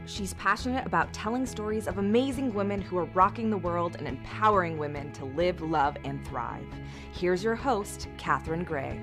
She's passionate about telling stories of amazing women who are rocking the world and empowering women to live, love, and thrive. Here's your host, Katherine Gray.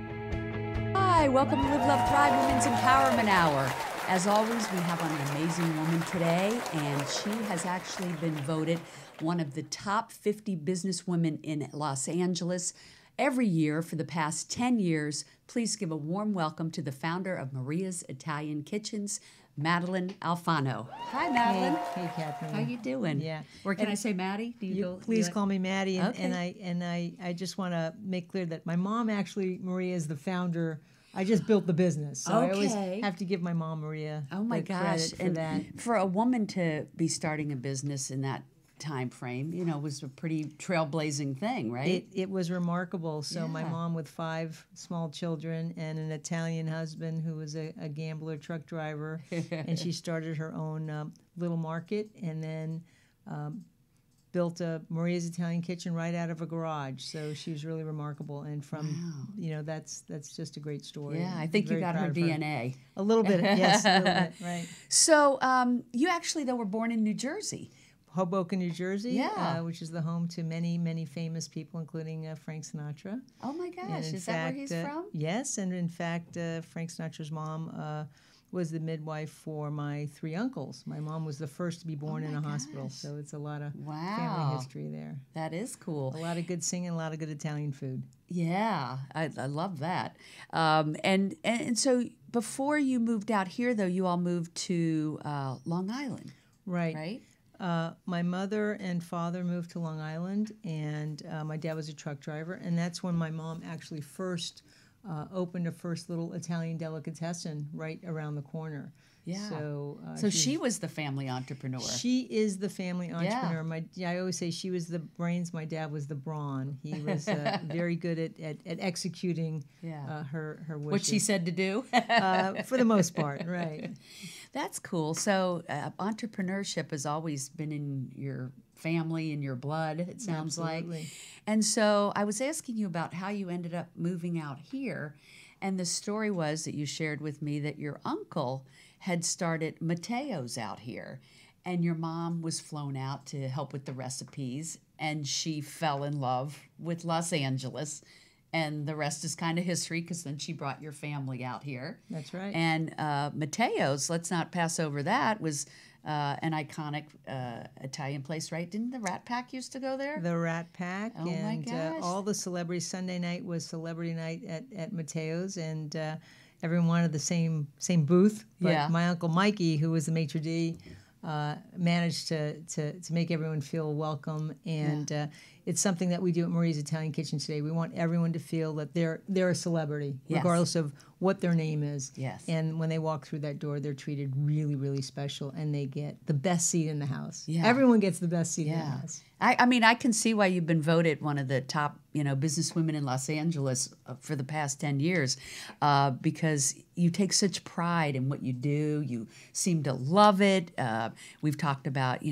Hi, welcome to Live, Love, Thrive Women's Empowerment Hour. As always, we have an amazing woman today, and she has actually been voted one of the top 50 businesswomen in Los Angeles every year for the past 10 years. Please give a warm welcome to the founder of Maria's Italian Kitchens, Madelyn Alfano. Hi, Madelyn. Hey, Catherine. How you doing? Yeah. Or can I say Maddie? Please call me Maddie. And, Okay. I just want to make clear that my mom actually, Maria, is the founder. I just built the business, so I always Okay. have to give my mom, Maria, Oh my the gosh! credit for And that. for a woman to be starting a business in that time frame, was a pretty trailblazing thing, right? It was remarkable. So my Yeah. mom with 5 small children and an Italian husband who was a gambler, truck driver, and she started her own little market, and then built a Maria's Italian Kitchen right out of a garage. So she was really remarkable, and from that's just a great story. Yeah, I think you Very got her proud of DNA. A little bit, yes, a little bit, right. So you actually, though, were born in New Jersey. Hoboken, New Jersey, Yeah. which is the home to many, many famous people, including Frank Sinatra. Oh my And gosh, in is that where he's from? Yes, and in fact, Frank Sinatra's mom was the midwife for my 3 uncles. My mom was the first to be born in a hospital, gosh. so it's a lot of Wow. family history there. That is cool. A lot of good singing, a lot of good Italian food. Yeah, I love that. And so before you moved out here, though, you all moved to Long Island, Right. right? My mother and father moved to Long Island, and my dad was a truck driver, and that's when my mom actually first opened a first little Italian delicatessen right around the corner. Yeah. So She was the family entrepreneur. she is the family entrepreneur. I always say she was the brains, my dad was the brawn. He was very good at executing her wishes. What she said to do. For the most part, right. That's cool. So entrepreneurship has always been in your family, in your blood, it sounds Absolutely. like. And so I was asking you about how you ended up moving out here. And the story was that you shared with me that your uncle had started Mateo's out here. And your mom was flown out to help with the recipes. And she fell in love with Los Angeles. And the rest is kind of history, because then she brought your family out here. That's right. And Mateo's, let's not pass over that, was an iconic Italian place, right? Didn't the Rat Pack used to go there? The Rat Pack. Oh, my and gosh. all the celebrities. Sunday night was celebrity night at Mateo's, and everyone wanted the same booth. But Yeah. my Uncle Mikey, who was the maitre d', managed to make everyone feel welcome, and it's something that we do at Maria's Italian Kitchen today. We want everyone to feel that they're a celebrity, Yes. regardless of what their name is. Yes. And when they walk through that door, they're treated really, really special, and they get the best seat in the house. Yeah. Everyone gets the best seat in the Yeah. house. I mean, I can see why you've been voted one of the top, businesswomen in Los Angeles for the past 10 years, because you take such pride in what you do. You seem to love it. We've talked about,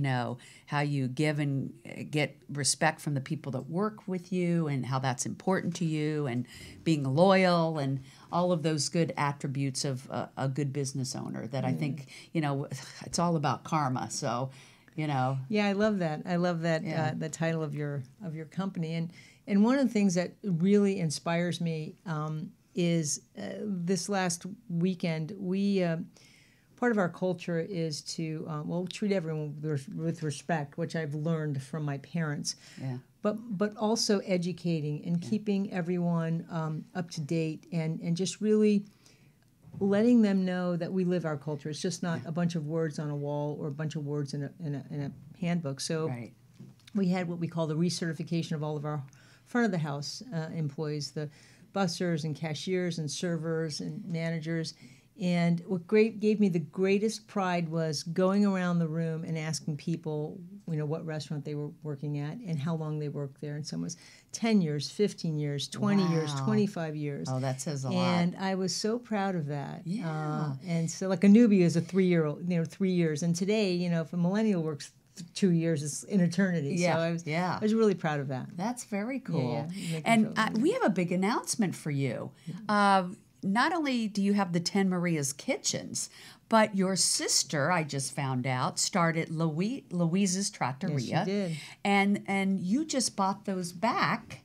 how you give and get respect from the people that work with you, and how that's important to you, and being loyal, and all of those good attributes of a good business owner that I think, it's all about karma. So, Yeah, I love that. I love that the title of your company. And one of the things that really inspires me is this last weekend we part of our culture is to treat everyone with respect, which I've learned from my parents. Yeah. But also educating and keeping everyone up to date, and just really letting them know that we live our culture. It's just not a bunch of words on a wall or a bunch of words in a handbook. So Right. we had what we call the recertification of all of our front of the house employees, the bussers and cashiers and servers and managers. And what gave me the greatest pride was going around the room and asking people, what restaurant they were working at and how long they worked there. And some was 10 years, 15 years, 20 years, Wow. 25 years. Oh, that says a lot. And I was so proud of that. Yeah. And so like a newbie is a 3-year-old, 3 years. And today, if a millennial works 2 years, it's an eternity. Yeah, So I yeah. was really proud of that. That's very cool. Yeah, yeah. And we have a big announcement for you. not only do you have the 10 Maria's Kitchens, but your sister, I just found out, started Louise's Trattoria. Yes, she did. And you just bought those back.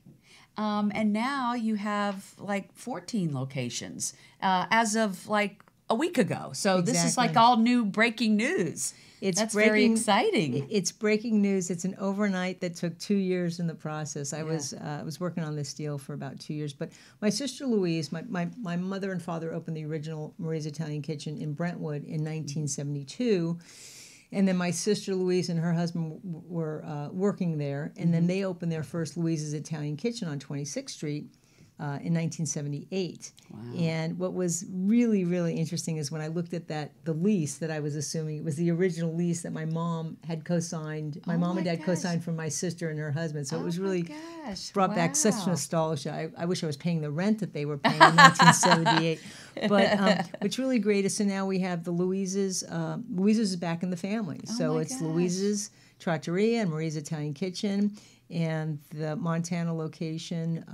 And now you have like 14 locations as of like a week ago. So this is like all new breaking news. That's very exciting. It's breaking news. It's an overnight that took 2 years in the process. I was working on this deal for about 2 years. But my sister Louise, my mother and father opened the original Maria's Italian Kitchen in Brentwood in 1972. And then my sister Louise and her husband were working there. And then they opened their first Louise's Italian Kitchen on 26th Street in 1978. Wow. And what was really, really interesting is when I looked at the lease that I was assuming, it was the original lease that my mom had co-signed. My mom and dad co-signed from my sister and her husband. So it was really brought back such nostalgia. I wish I was paying the rent that they were paying in 1978. But what's really great is so now we have the Louise's. Louise's is back in the family. So it's Louise's Trattoria and Maria's Italian Kitchen. And the Montana location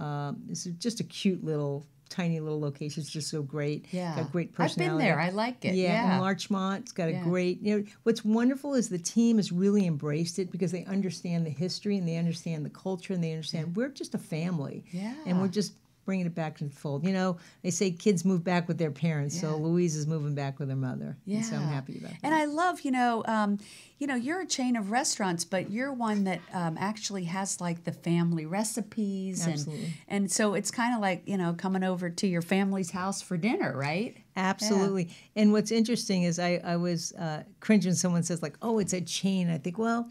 is just a cute little, tiny little location. It's just so great. Yeah. Got great personality. I've been there. I like it. Yeah. And Larchmont, it's got a great, what's wonderful is the team has really embraced it because they understand the history and they understand the culture and they understand we're just a family. Yeah. And we're just bringing it back to the fold. They say kids move back with their parents, so Louise is moving back with her mother. Yeah. And so I'm happy about that. And I love, you're a chain of restaurants, but you're one that actually has like the family recipes. Absolutely. And so it's kind of like, coming over to your family's house for dinner, right? Absolutely. Yeah. And what's interesting is I was cringing when someone says like, oh, it's a chain. I think, well,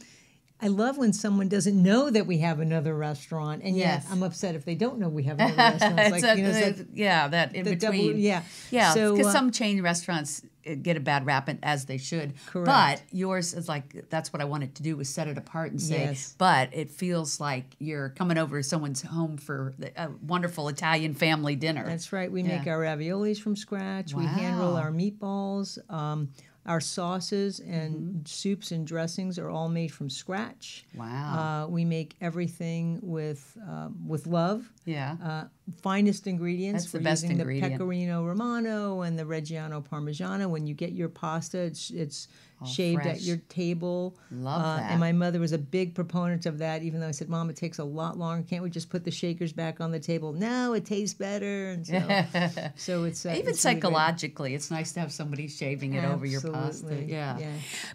I love when someone doesn't know that we have another restaurant, and yet I'm upset if they don't know we have another restaurant. It's like, that in between. Double, yeah. So, because some chain restaurants get a bad rap, as they should. Correct. But yours is like, that's what I wanted to do, was set it apart and say, but it feels like you're coming over to someone's home for a wonderful Italian family dinner. That's right. We make our raviolis from scratch. Wow. We hand roll our meatballs. Our sauces and soups and dressings are all made from scratch. Wow. We make everything with love. Yeah. Finest ingredients. That's the best using ingredient. The Pecorino Romano and the Reggiano Parmigiano. When you get your pasta, it's shaved fresh at your table. Love that. And my mother was a big proponent of that, even though I said, Mom, it takes a lot longer. Can't we just put the shakers back on the table? No, it tastes better. And so it's even it's psychologically, it's nice to have somebody shaving it over your pasta. Yeah.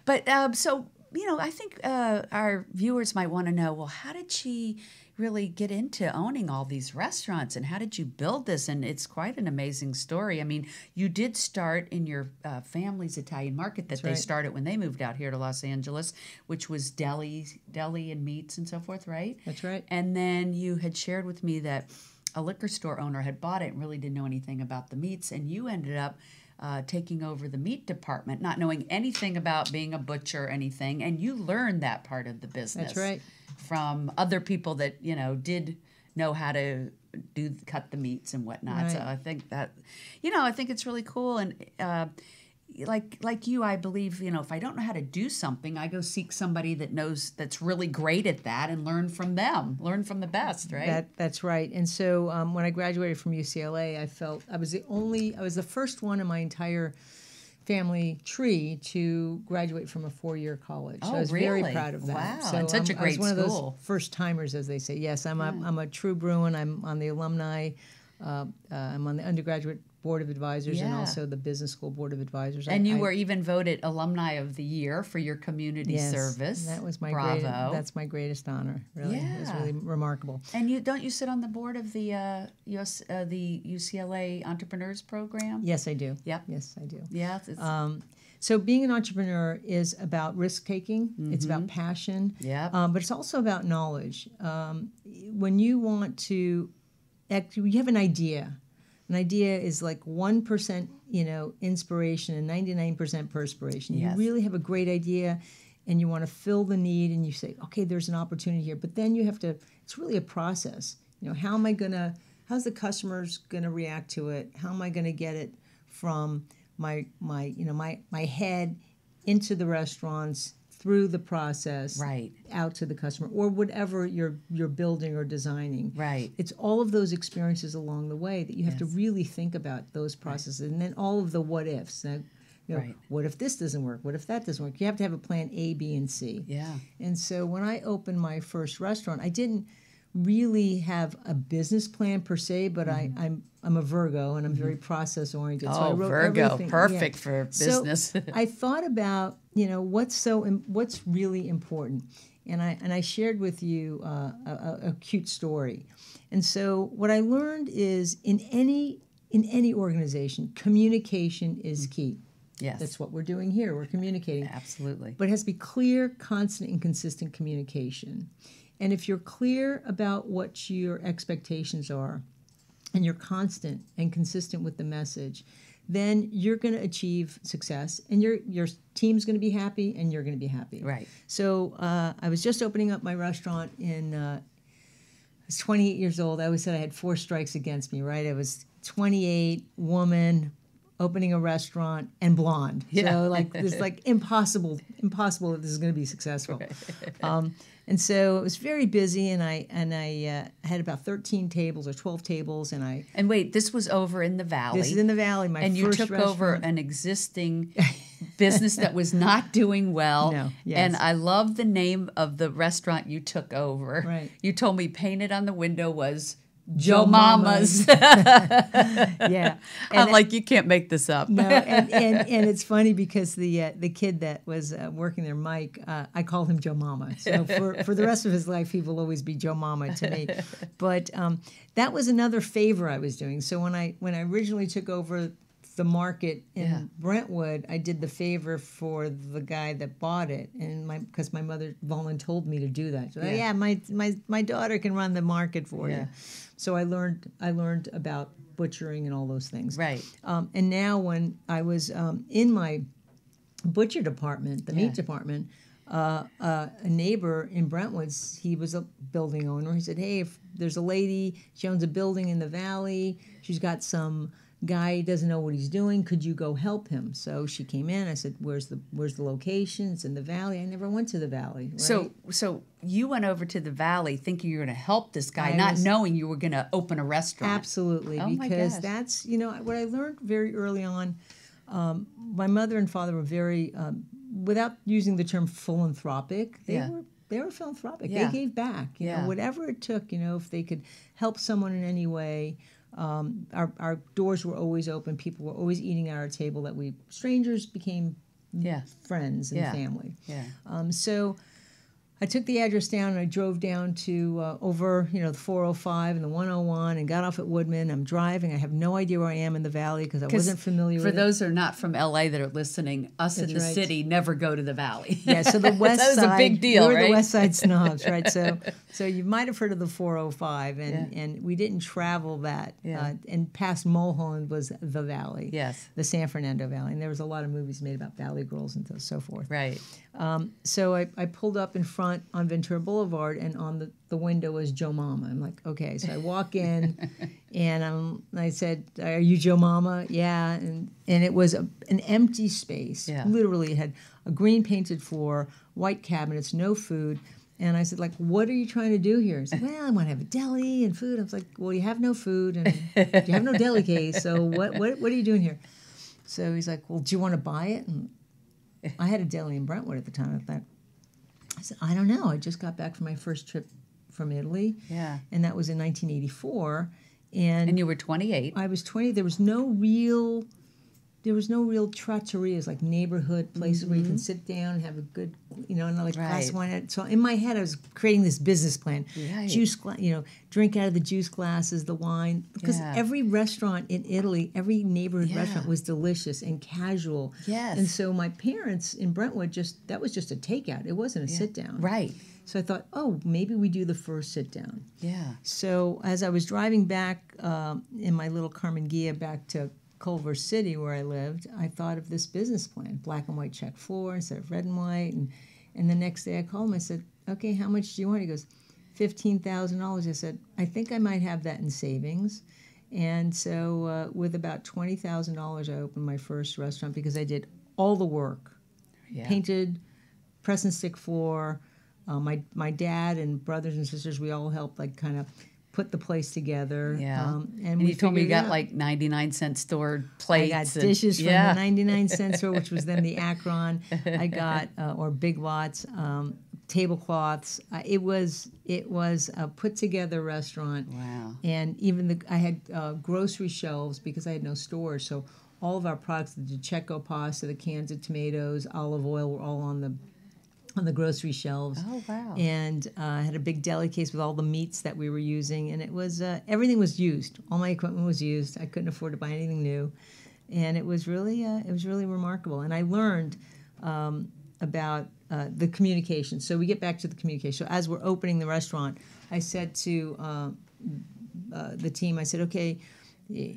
But so, I think our viewers might want to know, well, how did she really get into owning all these restaurants, and how did you build this? And it's quite an amazing story. I mean, you did start in your family's Italian market that they started when they moved out here to Los Angeles, which was deli and meats and so forth, right? That's right. And then you had shared with me that a liquor store owner had bought it and really didn't know anything about the meats, and you ended up taking over the meat department, not knowing anything about being a butcher or anything, and you learned that part of the business. That's right. From other people that did know how to cut the meats and whatnot. Right. So I think that I think it's really cool. And like you, I believe if I don't know how to do something, I go seek somebody that's really great at that and learn from them, learn from the best, right? That's right. And so when I graduated from UCLA, I felt I was the first one in my entire family tree to graduate from a 4-year college. So I was very proud of that. Wow, so and such a great I was one of school. those first timers, as they say. Yes, I'm a true Bruin. I'm on the alumni. I'm on the undergraduate board of advisors and also the business school board of advisors. And you were even voted alumni of the year for your community service. That was my Bravo. That's my greatest honor. Really, it was really remarkable. And don't you sit on the board of the UCLA Entrepreneurs Program? Yes, I do. Yep. Yes, I do. Yeah. So being an entrepreneur is about risk taking. It's about passion. Yeah. But it's also about knowledge. When you want to you have an idea. An idea is like 1%, inspiration and 99% perspiration. Yes. You really have a great idea, and you want to fill the need, and you say, okay, there's an opportunity here. But then you have to. It's really a process. How's the customers gonna react to it? How am I gonna get it from my head into the restaurants, through the process Right. out to the customer or whatever you're building or designing. Right. It's all of those experiences along the way that you have to Yes. really think about those processes, and then all of the what ifs. Now, Right. what if this doesn't work? What if that doesn't work? You have to have a plan A, B, and C. Yeah. And so when I opened my first restaurant, I didn't really have a business plan per se, but I'm a Virgo and I'm very process oriented. So I wrote Virgo, everything. perfect for business. So I thought about what's really important, and I shared with you a cute story. And so what I learned is in any organization, communication is key. Yes. That's what we're doing here. We're communicating. Absolutely. But it has to be clear, constant, and consistent communication. And if you're clear about what your expectations are, and you're constant and consistent with the message, then you're going to achieve success, and your team's going to be happy, and you're going to be happy. Right. So I was just opening up my restaurant I was 28 years old. I always said I had 4 strikes against me, right? I was 28, woman, opening a restaurant, and blonde. Yeah. So it's impossible that this is going to be successful. And so it was very busy, and I had about 13 tables or 12 tables, And wait, this was over in the valley. This is in the valley. And you took over an existing business that was not doing well. No, yes. And I love the name of the restaurant you took over. Right. You told me painted on the window was Joe Joe Mama's. Yeah. I'm like, you can't make this up. No, and it's funny because the kid that was working there, Mike, I call him Joe Mama. So for the rest of his life, he will always be Joe Mama to me. But that was another favor I was doing. So when I originally took over the market in Brentwood, I did the favor for the guy that bought it, and because my mother volunteered me to do that. So, my daughter can run the market for you. So I learned about butchering and all those things. Right. And now when I was in my butcher department, the meat department, a neighbor in Brentwood, he was a building owner. He said, "Hey, if there's a lady, she owns a building in the valley. She's got some guy doesn't know what he's doing. Could you go help him?" So she came in. I said, "Where's the location?" It's in the valley. I never went to the valley. Right? So you went over to the valley thinking you were going to help this guy, not knowing you were going to open a restaurant. Absolutely, because that's what I learned very early on. My mother and father were very, without using the term philanthropic, they were philanthropic. Yeah. They gave back. You know, whatever it took. If they could help someone in any way. Our doors were always open. People were always eating at our table. That strangers became friends and family. Yeah. So I took the address down and I drove down to over the 405 and the 101 and got off at Woodman. I'm driving. I have no idea where I am in the valley because I wasn't familiar with it. For those who are not from LA that are listening, us in the city never go to the valley. Yeah, so the west side. That was a big deal, we were right? the west side snobs, right? So you might have heard of the 405, and we didn't travel that. And past Mulholland was the valley. Yes. The San Fernando Valley. And there was a lot of movies made about valley girls and so forth. Right. So I pulled up in front on Ventura Boulevard, and on the window was Joe Mama. I'm like, okay. So I walk in, and I said, "Are you Joe Mama?" Yeah. And it was an empty space. Yeah. Literally, it had a green painted floor, white cabinets, no food. And I said, like, "What are you trying to do here?" He said, "Well, I want to have a deli and food." I was like, "Well, you have no food, and you have no deli case, so what are you doing here?" So he's like, "Well, do you want to buy it?" And I had a deli in Brentwood at the time. I said, "I don't know. I just got back from my first trip from Italy." Yeah. And that was in 1984. And you were 28. I was 20. There was no real trattorias, like neighborhood places where you can sit down and have a good, glass of wine. So in my head, I was creating this business plan. Right. Drink out of the juice glasses, the wine. Because every restaurant in Italy, every neighborhood restaurant was delicious and casual. Yes. And so my parents in Brentwood, that was just a takeout. It wasn't a sit down. Right. So I thought, oh, maybe we do the first sit down. Yeah. So as I was driving back in my little Carmen Ghia back to Culver City, where I lived, I thought of this business plan: black and white check floor instead of red and white. And the next day I called him. I said, "Okay, how much do you want?" He goes, $15,000. I said, "I think I might have that in savings." And so with about $20,000, I opened my first restaurant because I did all the work, painted, press and stick floor. My dad and brothers and sisters, we all helped like kind of put the place together. Yeah. And you told me you got out. like 99-cent store I plates. got dishes from the 99-cent store, which was then the Akron. I got, or Big Lots, tablecloths. It was a put together restaurant. Wow. And even I had grocery shelves because I had no stores. So all of our products, the Checo pasta, the cans of tomatoes, olive oil, were all on the grocery shelves. Oh, wow. And I had a big deli case with all the meats that we were using. And it was, everything was used. All my equipment was used. I couldn't afford to buy anything new. And it was really remarkable. And I learned about the communication. So we get back to the communication. So as we're opening the restaurant, I said to the team, I said, okay,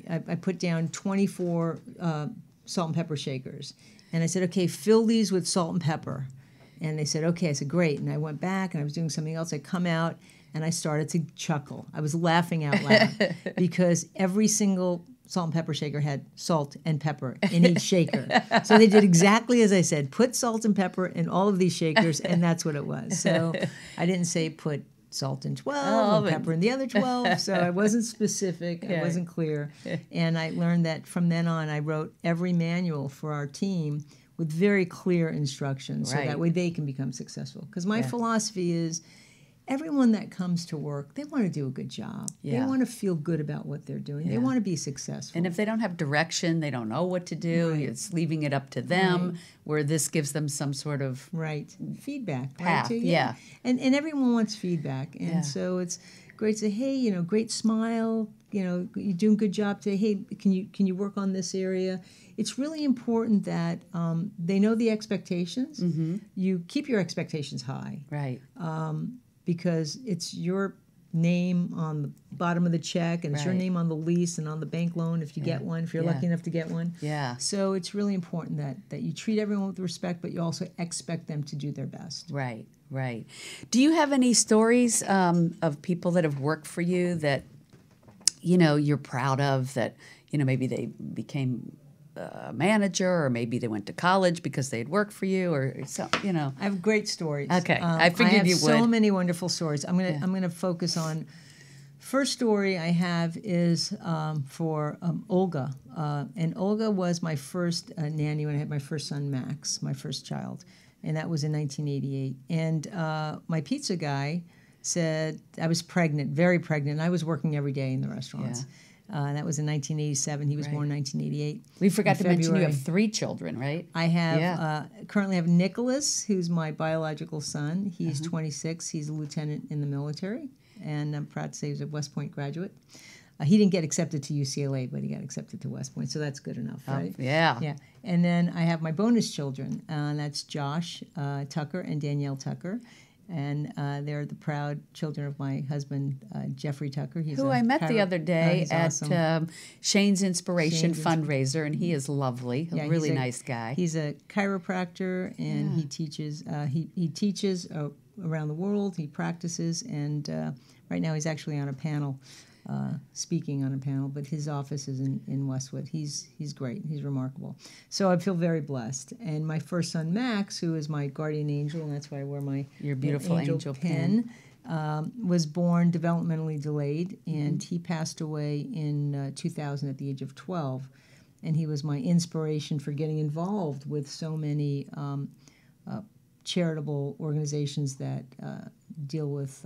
I put down 24 salt and pepper shakers. And I said, okay, fill these with salt and pepper. And they said, okay. I said, great. And I went back and I was doing something else. I come out and I started to chuckle. I was laughing out loud because every single salt and pepper shaker had salt and pepper in each shaker. So they did exactly as I said, put salt and pepper in all of these shakers, and that's what it was. So I didn't say put salt in 12 and pepper in the other 12, so I wasn't specific, I wasn't clear. And I learned that from then on, I wrote every manual for our team with very clear instructions, so that way they can become successful. Because my philosophy is, everyone that comes to work, they want to do a good job. Yeah. They want to feel good about what they're doing. Yeah. They want to be successful. And if they don't have direction, they don't know what to do, it's leaving it up to them, where this gives them some sort of feedback. Path, Right? And everyone wants feedback. And so it's great to say, hey, great smile, you're doing a good job today. Hey, can you work on this area? It's really important that they know the expectations. Mm-hmm. You keep your expectations high. Right. Because it's your name on the bottom of the check, and it's your name on the lease and on the bank loan if you get one, if you're lucky enough to get one. Yeah. So it's really important that you treat everyone with respect, but you also expect them to do their best. Right, right. Do you have any stories of people that have worked for you that, you're proud of, that, maybe they became a manager, or maybe they went to college because they had worked for you, or so, I have great stories. Okay, I figured you would. I have so many wonderful stories. I'm gonna focus on. First story I have is for Olga, and Olga was my first nanny when I had my first son Max, my first child, and that was in 1988. And my pizza guy said I was pregnant, very pregnant. I was working every day in the restaurants. Yeah. That was in 1987. He was born in 1988. We forgot to mention you February. have 3 children, right? I have currently have Nicholas, who's my biological son. He's 26. He's a lieutenant in the military, and I'm proud to say he's a West Point graduate. He didn't get accepted to UCLA, but he got accepted to West Point, so that's good enough, right? Yeah. Yeah. And then I have my bonus children, and that's Josh Tucker and Danielle Tucker. And they're the proud children of my husband, Jeffrey Tucker. He's who I met the other day at awesome. Shane's Inspiration fundraiser, and he is lovely, a really nice guy. He's a chiropractor, and he teaches. He teaches around the world. He practices, and right now he's actually on a panel, speaking on a panel. But his office is in Westwood. He's great. He's remarkable. So I feel very blessed. And my first son Max, who is my guardian angel, and that's why I wear my your beautiful angel pin. Was born developmentally delayed, and he passed away in 2000 at the age of 12. And he was my inspiration for getting involved with so many charitable organizations that deal with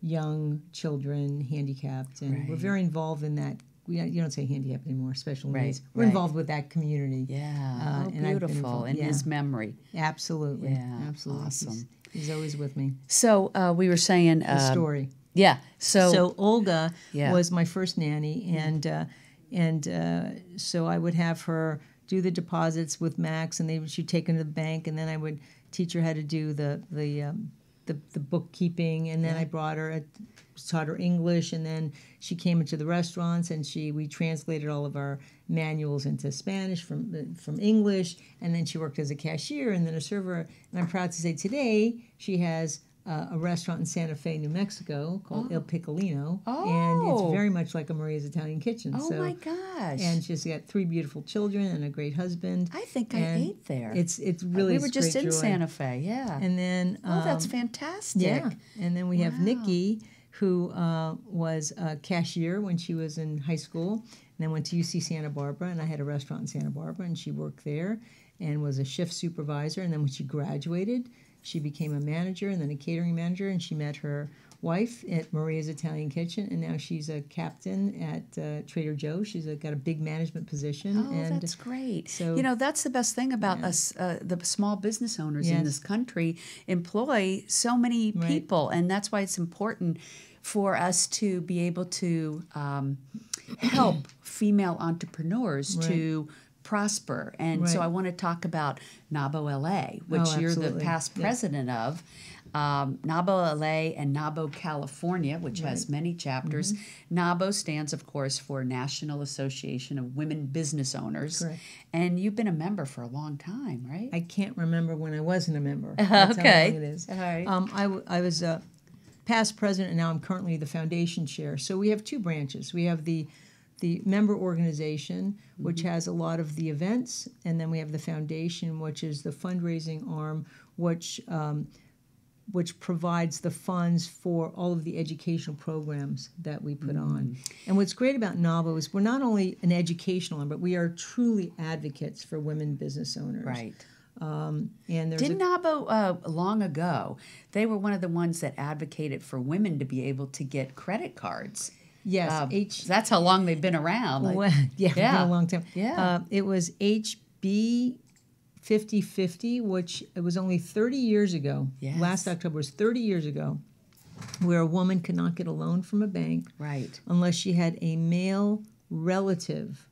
young children, handicapped, and we're very involved in that. You don't say handicapped anymore, special needs. We're involved with that community. Yeah, and beautiful, in his memory. Absolutely. Yeah, absolutely. awesome. He's always with me. So we were saying... the story. Yeah, so Olga was my first nanny, and so I would have her do the deposits with Max, and she'd take them to the bank, and then I would teach her how to do the bookkeeping, and then I brought her, taught her English, and then she came into the restaurants, and we translated all of our manuals into Spanish from English, and then she worked as a cashier and then a server. And I'm proud to say today she has a restaurant in Santa Fe, New Mexico called Il Piccolino, Oh. and it's very much like a Maria's Italian Kitchen. Oh my gosh! And she's got 3 beautiful children and a great husband. I think I ate there. It's really we were just in joy. Santa Fe, yeah. And then that's fantastic. Yeah, and then we have Nikki, who was a cashier when she was in high school, and then went to UC Santa Barbara, and I had a restaurant in Santa Barbara, and she worked there and was a shift supervisor. And then when she graduated, she became a manager and then a catering manager, and she met her wife at Maria's Italian Kitchen, and now she's a captain at Trader Joe's. She's got a big management position. Oh, and that's great. So, that's the best thing about us, the small business owners in this country employ so many people, and that's why it's important for us to be able to help female entrepreneurs to prosper. And so I want to talk about NABO LA, which you're the past president of. NABO LA and NABO California, which has many chapters. NABO stands, of course, for National Association of Women Business Owners. Correct. And you've been a member for a long time, right? I can't remember when I wasn't a member. That's Okay. how long it is. All right. I was a past president, and now I'm currently the foundation chair. So we have 2 branches. We have the member organization, which has a lot of the events, and then we have the foundation, which is the fundraising arm, which provides the funds for all of the educational programs that we put on. And what's great about NABO is we're not only an educational arm, but we are truly advocates for women business owners. Right. And there's Didn't NABO, long ago, they were one of the ones that advocated for women to be able to get credit cards. yes, That's how long they've been around. well, it's been a long time. Yeah. It was HB 5050, which it was only 30 years ago. Yes. Last October was 30 years ago, where a woman could not get a loan from a bank Right. unless she had a male relative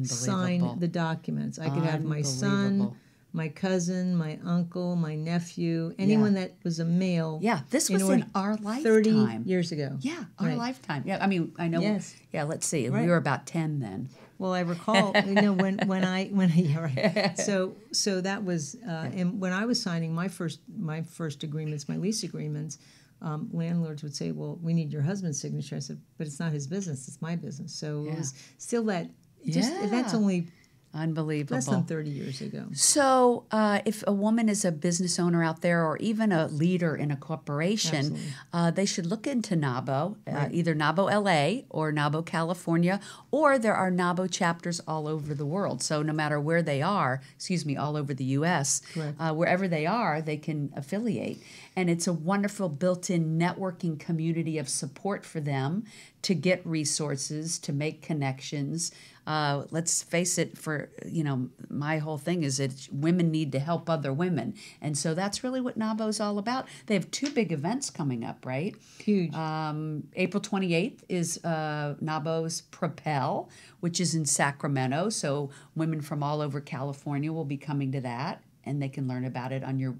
sign Unbelievable. the documents. I could have my son, Unbelievable. my cousin, my uncle, my nephew, anyone that was a male. Yeah, this was in our lifetime. 30 years ago. Yeah, our Right. lifetime. Yeah, I mean, I know. Yes. Yeah, let's see. Right. We were about 10 then. Well, I recall, when I yeah, right. So that was, and when I was signing my first agreements, my lease agreements, landlords would say, "Well, we need your husband's signature." I said, "But it's not his business; it's my business." So it was still that. That's only Unbelievable. less than 30 years ago. So, if a woman is a business owner out there or even a leader in a corporation, they should look into NABO, either NABO LA or NABO California, or there are NABO chapters all over the world. So, no matter where they are, all over the U.S., wherever they are, they can affiliate. And it's a wonderful built-in networking community of support for them to get resources, to make connections. Let's face it, my whole thing is that women need to help other women. And so that's really what NABO's all about. They have 2 big events coming up, right? Huge. April 28th is NABO's Propel, which is in Sacramento. So women from all over California will be coming to that, and they can learn about it on your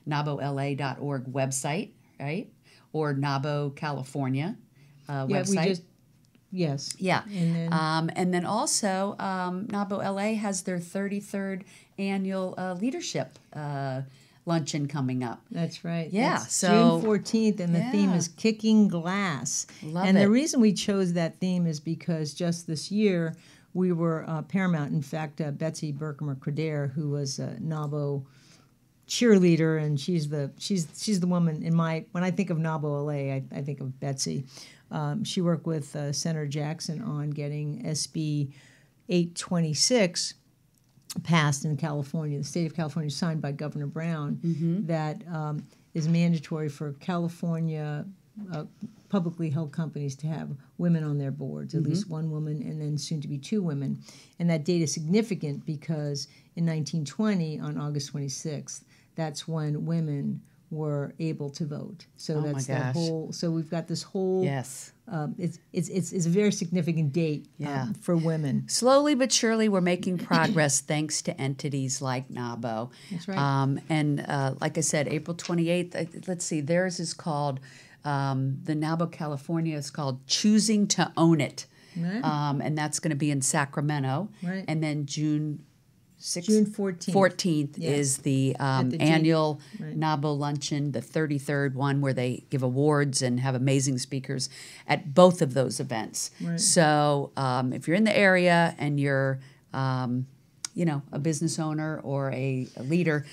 nabola.org website, right? Or NABO California website. Yes. Yeah. And then also, NABO LA has their 33rd annual leadership luncheon coming up. That's right. Yeah. It's So June 14th, and the theme is Kicking Glass. Love and it. the reason we chose that theme is because just this year we were Paramount. In fact, Betsy Berkmer-Cradair, who was a NABO cheerleader, and she's the woman when I think of NABO LA, I think of Betsy. She worked with Senator Jackson on getting SB 826 passed in California. The state of California signed by Governor Brown that is mandatory for California publicly held companies to have women on their boards, at least one woman and then soon to be 2 women. And that date is significant because in 1920, on August 26th, that's when women were able to vote. So that's that whole. So we've got this whole. Yes. It's a very significant date for women. Slowly but surely, we're making progress thanks to entities like NABO. That's right. And like I said, April 28th. Let's see. Theirs is called the NABO California is called Choosing to Own It, Right. and that's going to be in Sacramento. Right. And then June June 14th. 14th Yes. is the the annual Right. NABO luncheon, the 33rd one where they give awards and have amazing speakers at both of those events. Right. So if you're in the area and you're, a business owner or a leader,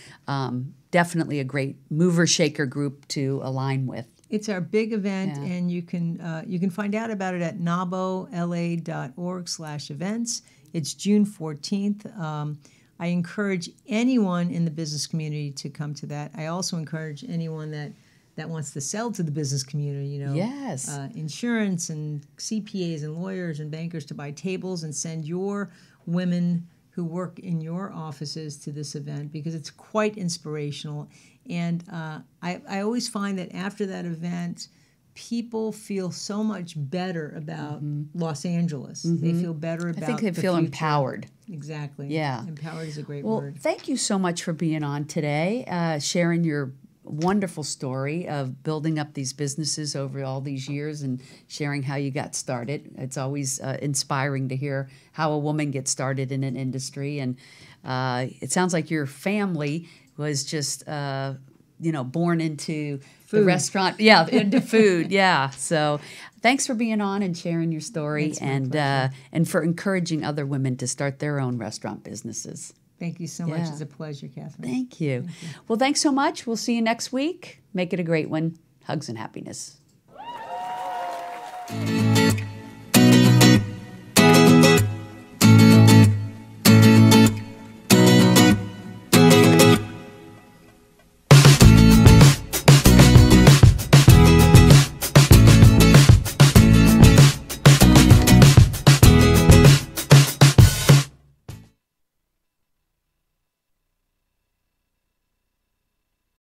definitely a great mover shaker group to align with. It's our big event, Yeah. and you can find out about it at nabola.org/events. It's June 14th. I encourage anyone in the business community to come to that. I also encourage anyone that wants to sell to the business community, Yes. insurance and CPAs and lawyers and bankers to buy tables and send your women who work in your offices to this event because it's quite inspirational. And I always find that after that event, people feel so much better about Los Angeles. They feel better about I think they the feel future. empowered. Exactly. Yeah. Empowered is a great Well, word. thank you so much for being on today, sharing your wonderful story of building up these businesses over all these years and sharing how you got started. It's always inspiring to hear how a woman gets started in an industry. And it sounds like your family was just, born into the restaurant. Yeah, into food. Yeah. So thanks for being on and sharing your story It's my pleasure. and for encouraging other women to start their own restaurant businesses. Thank you so much. Yeah. It's a pleasure, Catherine. Thank you. Well, thanks so much. We'll see you next week. Make it a great one. Hugs and happiness.